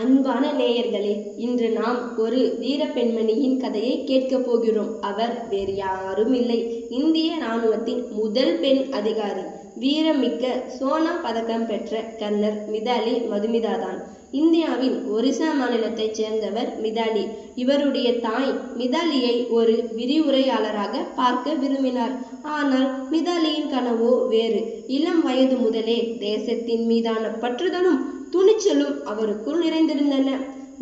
அன்பான நேயர்களே, இன்று நாம் ஒரு வீர பெண்மணியின் கதையை கேட்கப் போகிறோம். அவர் வேறு யாரும் இல்லை, இந்திய இராணுவத்தின் முதல் பெண் அதிகாரி, வீரமிக்க சோனா பதக்கம் பெற்ற கர்னல் மிதாலி மதுமிதா தான். இந்தியாவின் ஒரிசா மாநிலத்தைச் சேர்ந்தவர் மிதாலி. இவருடைய தாய் மிதாலியை ஒரு விரிவுரையாளராக பார்க்க விரும்பினார். ஆனால் மிதாலியின் கனவோ வேறு. இளம் வயது முதலே தேசத்தின் மீதான பற்றுதலும் துணிச்சலும் அவருக்குள் நிறைந்திருந்தன.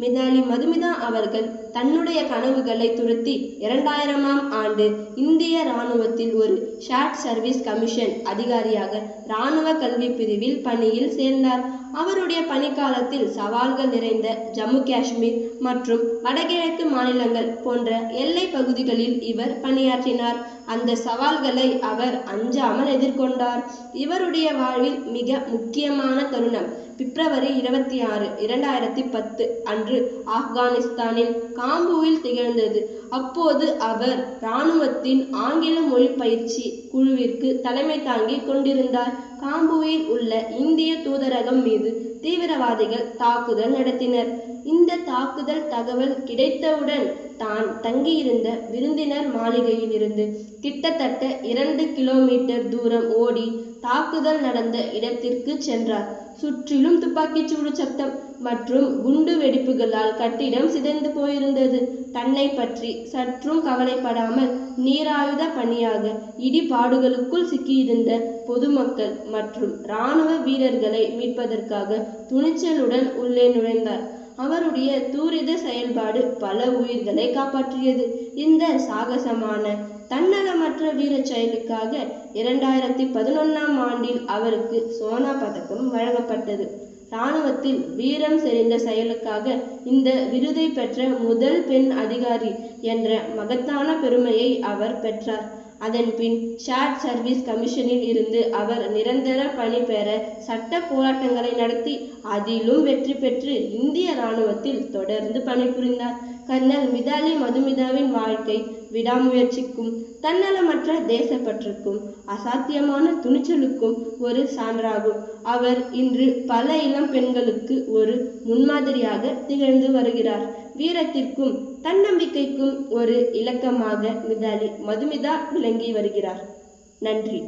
மிதாலி மதுமிதா அவர்கள் தன்னுடைய கனவுகளை துரத்தி 2000ஆம் ஆண்டு இந்திய இராணுவத்தில் ஒரு ஷார்ட் சர்வீஸ் கமிஷன் அதிகாரியாக இராணுவ கல்வி பிரிவில் பணியில் சேர்ந்தார். அவருடைய பணிக்காலத்தில் சவால்கள் நிறைந்த ஜம்மு காஷ்மீர் மற்றும் வடகிழக்கு மாநிலங்கள் போன்ற எல்லை பகுதிகளில் இவர் பணியாற்றினார். அந்த சவால்களை அவர் அஞ்சாமல் எதிர்கொண்டார். இவருடைய வாழ்வில் மிக முக்கியமான தருணம் பிப்ரவரி 26, 2010 அன்று ஆப்கானிஸ்தானில் காம்பூவில் திகழ்ந்தது. அப்போது அவர் இராணுவத்தின் ஆங்கில மொழி பயிற்சி குழுவிற்கு தலைமை தாங்கி கொண்டிருந்தார். காம்பூவில் உள்ள இந்திய தூதரகம் மீது தீவிரவாதிகள் தாக்குதல் நடத்தினர். இந்த தாக்குதல் தகவல் கிடைத்தவுடன் தான் தங்கியிருந்த விருந்தினர் மாளிகையில் இருந்து கிட்டத்தட்ட 2 கிலோமீட்டர் தூரம் ஓடி தாக்குதல் நடந்த இடத்திற்கு சென்றார். சுற்றிலும் துப்பாக்கிச்சூடு சத்தம் மற்றும் குண்டு வெடிப்புகளால் கட்டிடம் சிதைந்து போயிருந்தது. தன்னை பற்றி சற்றும் கவலைப்படாமல் நீராயுத பணியாக இடிபாடுகளுக்குள் சிக்கியிருந்த பொதுமக்கள் மற்றும் இராணுவ வீரர்களை மீட்பதற்காக துணிச்சலுடன் உள்ளே நுழைந்தார். அவருடைய தூரித செயல்பாடு பல உயிர்களை காப்பாற்றியது. இந்த சாகசமான தன்னலமற்ற வீர செயலுக்காக 2011ஆம் ஆண்டில் அவருக்கு சோனா பதக்கம் வழங்கப்பட்டது. இராணுவத்தில் வீரம் செறிந்த செயலுக்காக இந்த விருதை பெற்ற முதல் பெண் அதிகாரி என்ற மகத்தான பெருமையை அவர் பெற்றார். அதன் பின் ஷார்ட் சர்வீஸ் கமிஷனில் இருந்து அவர் நிரந்தர பணி பெற சட்ட போராட்டங்களை நடத்தி அதிலும் வெற்றி பெற்று இந்திய இராணுவத்தில் தொடர்ந்து பணிபுரிந்தார். கர்னல் மிதாலி மதுமிதாவின் வாழ்க்கை விடாமுயற்சிக்கும் தன்னலமற்ற தேசப்பற்றுக்கும் அசாத்தியமான துணிச்சலுக்கும் ஒரு சான்றாகும். அவர் இன்று பல இளம் பெண்களுக்கு ஒரு முன்மாதிரியாக திகழ்ந்து வருகிறார். வீரத்திற்கும் தன்னம்பிக்கைக்கும் ஒரு இலக்கமாக மிதாலி மதுமிதா விளங்கி வருகிறார். நன்றி.